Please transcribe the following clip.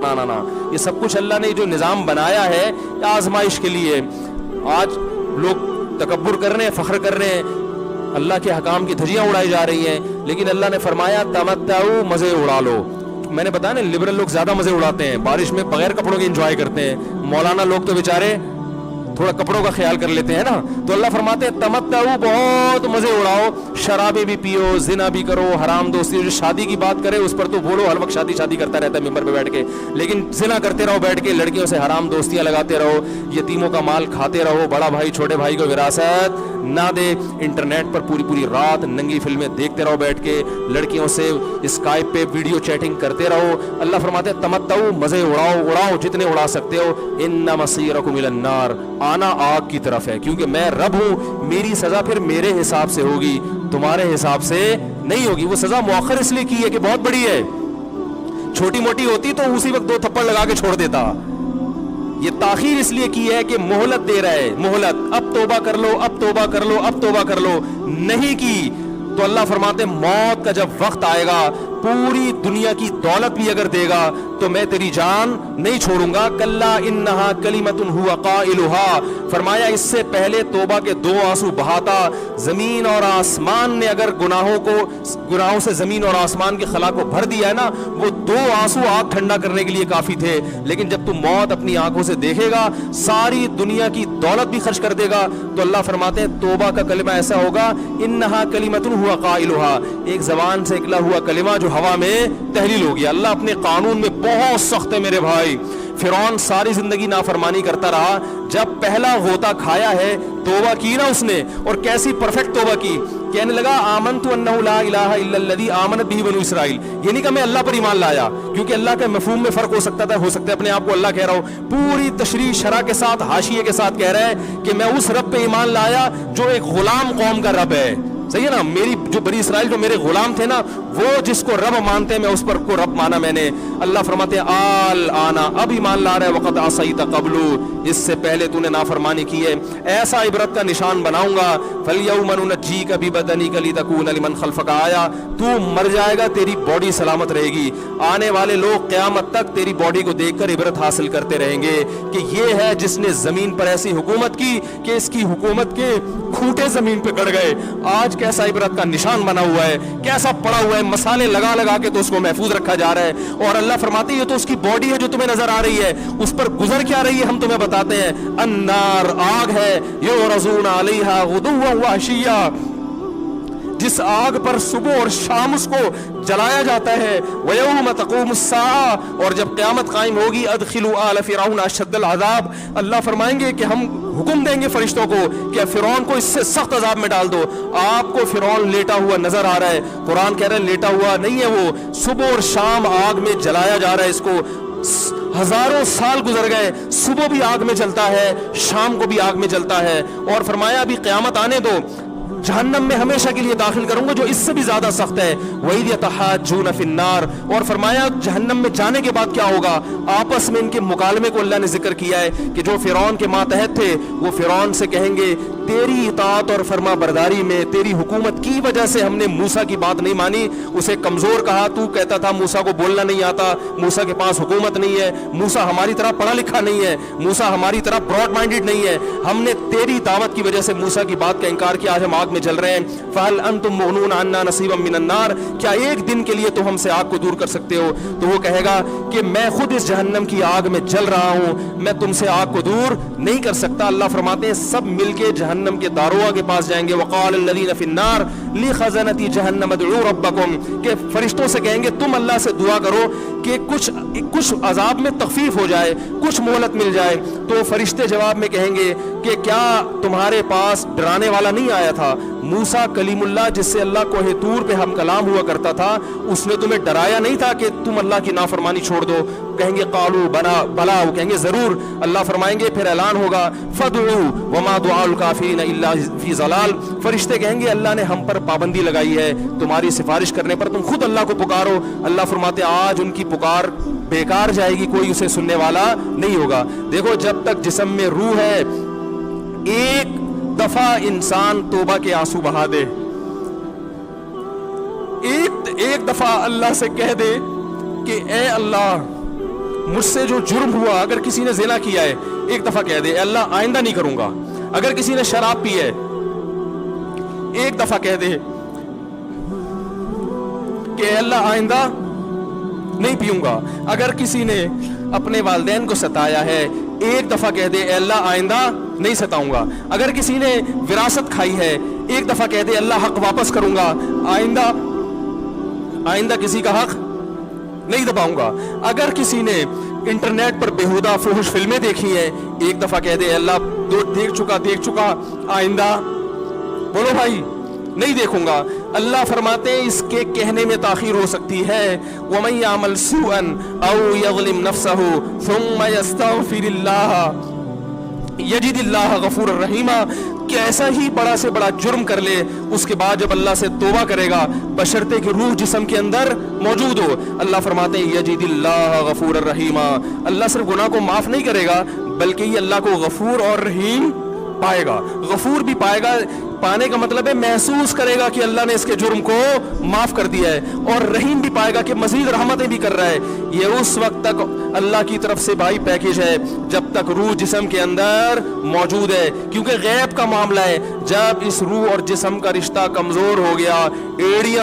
ना, ये सब कुछ अल्लाह ने जो निज़ाम बनाया है आजमाइश के लिए। आज लोग तकब्बुर कर रहे हैं, फ़ख्र कर रहे हैं, अल्लाह के हकाम की धज्जियाँ उड़ाई जा रही हैं, लेकिन अल्लाह ने फरमाया तमत्ताऊ, मज़े उड़ा लो। मैंने बताया ना, लिबरल लोग ज़्यादा मज़े उड़ाते हैं, बारिश में बगैर कपड़ों के एंजॉय करते हैं। मौलाना लोग तो बेचारे थोड़ा कपड़ों का ख्याल कर लेते हैं ना। तो अल्लाह फरमाते हैं तमत्ताऊ, बहुत मजे उड़ाओ, शराबे भी पियो, जिना भी करो, हराम दोस्ती। जो शादी की बात करे उस पर तो बोलो, हर वक्त शादी शादी करता रहता है मिंबर पे बैठ के, लेकिन जिना करते रहो बैठ के, लड़कियों से हराम दोस्तियां लगाते रहो, यतीमों का माल खाते रहो, बड़ा भाई छोटे भाई को विरासत ना दे, इंटरनेट पर पूरी पूरी रात नंगी फिल्में देखते रहो बैठ के, लड़कियों से स्काइप पे वीडियो चैटिंग करते रहो। अल्लाह फरमाते हैं तमत्ताऊ, मजे उड़ाओ, उड़ाओ जितने उड़ा सकते हो। इन्ना मसीरकुम इलन नार, आना आग की तरफ है, क्योंकि मैं रब हूं, मेरी सजा फिर मेरे हिसाब से होगी, तुम्हारे हिसाब से नहीं होगी। वो सजा मुअख्खर इसलिए की है कि बहुत बड़ी है, छोटी मोटी होती तो उसी वक्त 2 थप्पड़ लगा के छोड़ देता। ये ताखीर इसलिए की है कि मोहलत दे रहा है, मोहलत, अब तौबा कर लो, अब तौबा कर लो, अब तौबा कर लो। नहीं की तो अल्लाह फरमाते मौत का जब वक्त आएगा, पूरी दुनिया की दौलत भी अगर देगा तो मैं तेरी जान नहीं छोड़ूंगा। कल्ला इन्नहा कलिमतुन हुवा काइलुहा, फरमाया इससे पहले तौबा के 2 आंसू बहाता। जमीन और आसमान ने अगर गुनाहों से जमीन और आसमान के खला को भर दिया है ना, वो 2 आंसू आग ठंडा करने के लिए काफी थे। लेकिन जब तू मौत अपनी आंखों से देखेगा, सारी दुनिया की दौलत भी खर्च कर देगा, तो अल्लाह फरमाते हैं तौबा का कलिमा ऐसा होगा, इन्नहा कलिमतुन हुवा काइलुहा, एक जबान से निकला हुआ कलिमा जो हवा में तहलील हो गया। अल्लाह अपने कानून में बहुत सख्त है मेरे भाई। फिरौन सारी जिंदगी नाफरमानी करता रहा, जब पहला गोता खाया है तौबा की ना उसने, और कैसी परफेक्ट तौबा की, कहने लगा आमनतु अन्नहु ला इलाहा इल्लल्लज़ी आमनत बिही बनु इसराइल। ये नहीं कि मैं अल्लाह पर ईमान लाया, क्योंकि अल्लाह के मफहूम में फर्क हो सकता था, हो सकता है अपने आप को अल्लाह कह रहा हूं, पूरी तशरीह शरा के साथ, हाशिये के साथ कह रहा है कि मैं उस रब पे ईमान लाया जो एक गुलाम कौम का रब है। सही है ना, मेरी जो बनी इसराइल जो मेरे गुलाम थे ना, वो जिसको रब मानते हैं, मैं उस पर को रब माना मैंने। अल्लाह फरमाते हैं आल आना, अब ईमान ला रहा है, वक़द असैता क़ब्लु, इससे पहले तूने नाफरमानी की है, ऐसा इबरत का निशान बनाऊंगा। फलयौम नुनज्जीका बिबदनिका लितकूना लिमन खल्फका आया, तू मर जाएगा, तेरी बॉडी सलामत रहेगी, आने वाले लोग क़यामत तक तेरी बॉडी को देखकर इबरत हासिल करते रहेंगे कि ये है जिसने जमीन पर ऐसी हुकूमत की कि इसकी हुकूमत के खूंटे जमीन पे गड़ गए। आज कैसा इबरत का निशान बना हुआ है, कैसा पड़ा हुआ है, मसाले लगा लगा के तो उसको महफूज रखा जा रहा है। और अल्लाह फरमाते ये तो उसकी बॉडी है जो तुम्हें नजर आ रही है, उस पर गुजर क्या रही है हम तुम्हें बताते हैं। अन्नार, आग है, युरज़ूना अलैहा गुदुव्वन व अशिय्या, जिस आग पर सुबह और शाम उसको जलाया जाता है। वयौम तक़ूमुस्साआ, और जब क़यामत कायम होगी, अदखिलू आल फ़िरऔन अशद्दल अज़ाब, अल्लाह फरमाएंगे कि हम हुक्म देंगे फरिश्तों को कि फ़िरौन को इससे सख्त अज़ाब में डाल दो। आपको फ़िरौन लेटा हुआ नजर आ रहा है, कुरान कह रहा है लेटा हुआ नहीं है, वो सुबह और शाम आग में जलाया जा रहा है। इसको हजारों साल गुजर गए, सुबह भी आग में जलता है, शाम को भी आग में जलता है। और फरमाया अभी क़यामत आने दो, जहन्नम में हमेशा के लिए दाखिल करूंगा जो इससे भी ज्यादा सख्त है। वही यतहाज्जून फिन्नार, और फरमाया जहन्नम में जाने के बाद क्या होगा, आपस में इनके मुकालमे को अल्लाह ने जिक्र किया है कि जो फिरौन के मातहत थे वो फिरौन से कहेंगे तेरी इताअत और फरमा बरदारी में, तेरी हुकूमत की वजह से हमने मूसा की बात नहीं मानी, उसे कमजोर कहा, तू कहता था मूसा को बोलना नहीं आता, मूसा के पास हुकूमत नहीं है, मूसा हमारी तरह पढ़ा लिखा नहीं है, मूसा हमारी तरह ब्रॉड माइंडेड नहीं है, हमने तेरी दावत की वजह से मूसा की बात का इनकार किया, आज हम आग में जल रहे हैं। फहल अंतुम मुगनून अन्ना नसीबम मिनन नार, क्या एक दिन के लिए तो हमसे आग को दूर कर सकते हो? तो वो कहेगा कि मैं खुद इस जहन्नम की आग में जल रहा हूं, मैं तुमसे आग को दूर नहीं कर सकता। अल्लाह फरमाते हैं सब मिलके जहन्नम के दारोगा के पास जाएंगे। वक़ाल लल्लज़ीना फ़िन्नार लिख़ज़नती जहन्नम उदऊ रब्बकुम, के फरिश्तों से कहेंगे तुम अल्लाह से दुआ करो कि कुछ अजाब में तखफीफ हो जाए, कुछ मोहलत मिल जाए। तो फरिश्ते जवाब में कहेंगे कि क्या तुम्हारे पास डराने वाला नहीं आया था? मूसा कलीमुल्लाह जिससे अल्लाह को तूर पे हम कलाम हुआ करता था, उसने तुम्हें डराया नहीं था कि तुम अल्लाह की नाफरमानी छोड़ दो? कहेंगे कालू बला, वो कहेंगे जरूर। अल्लाह फरमाएंगे फिर ऐलान होगा फदउ वमा दुआउल काफिरीन इल्ला फी ज़लाल, फरिश्ते कहेंगे अल्लाह ने हम पर पाबंदी लगाई है, तुम्हारी सिफारिश करने पर तुम खुद अल्लाह को पुकारो। अल्लाह फरमाते आज उनकी पुकार बेकार जाएगी, कोई उसे सुनने वाला नहीं होगा। देखो जब तक जिस्म में रूह है, एक दफा इंसान तौबा के आंसू बहा दे, एक दफा अल्लाह से कह दे कि ए अल्लाह مجھ سے جو جرم ہوا, اگر کسی نے زنا کیا ہے ایک دفعہ کہہ دے اللہ آئندہ نہیں کروں گا. اگر کسی نے شراب پی ہے ایک دفعہ کہہ دے کہ اللہ آئندہ نہیں پیوں گا. اگر کسی نے اپنے والدین کو ستایا ہے ایک دفعہ کہہ دے اللہ آئندہ نہیں ستاؤں گا. اگر کسی نے وراثت کھائی ہے ایک دفعہ کہہ دے اللہ حق واپس کروں گا, آئندہ کسی کا حق نہیں دباؤں گا. اگر کسی نے انٹرنیٹ پر بیہودہ فحش فلمیں دیکھی ہیں ایک دفعہ کہہ دے اللہ دیکھ چکا آئندہ بولو بھائی نہیں دیکھوں گا. اللہ فرماتے ہیں اس کے کہنے میں تاخیر ہو سکتی ہے. وَمَن يَعْمَلْ سُوءًا أَوْ يَظْلِمْ نَفْسَهُ ثُمَّ يَسْتَغْفِرِ اللَّهَ يَجِدِ اللَّهَ غَفُورًا رَحِيمًا, کہ ایسا ہی بڑا سے بڑا جرم کر لے اس کے بعد جب اللہ سے توبہ کرے گا بشرطے کہ روح جسم کے اندر موجود ہو, اللہ فرماتے ہیں یجد اللہ غفور الرحیم, اللہ صرف گناہ کو معاف نہیں کرے گا بلکہ یہ اللہ کو غفور اور رحیم پائے گا. غفور بھی پائے گا, پانے کا مطلب ہے محسوس کرے گا کہ اللہ نے اس کے جرم کو معاف کر دیا ہے, اور رحیم بھی پائے گا کہ مزید رحمتیں بھی کر رہا ہے. یہ اس وقت تک اللہ کی طرف سے بھائی پیکیج ہے جب تک روح جسم کے اندر موجود ہے, کیونکہ غیب کا معاملہ ہے. جب اس روح اور جسم کا رشتہ کمزور ہو گیا, ایڑیاں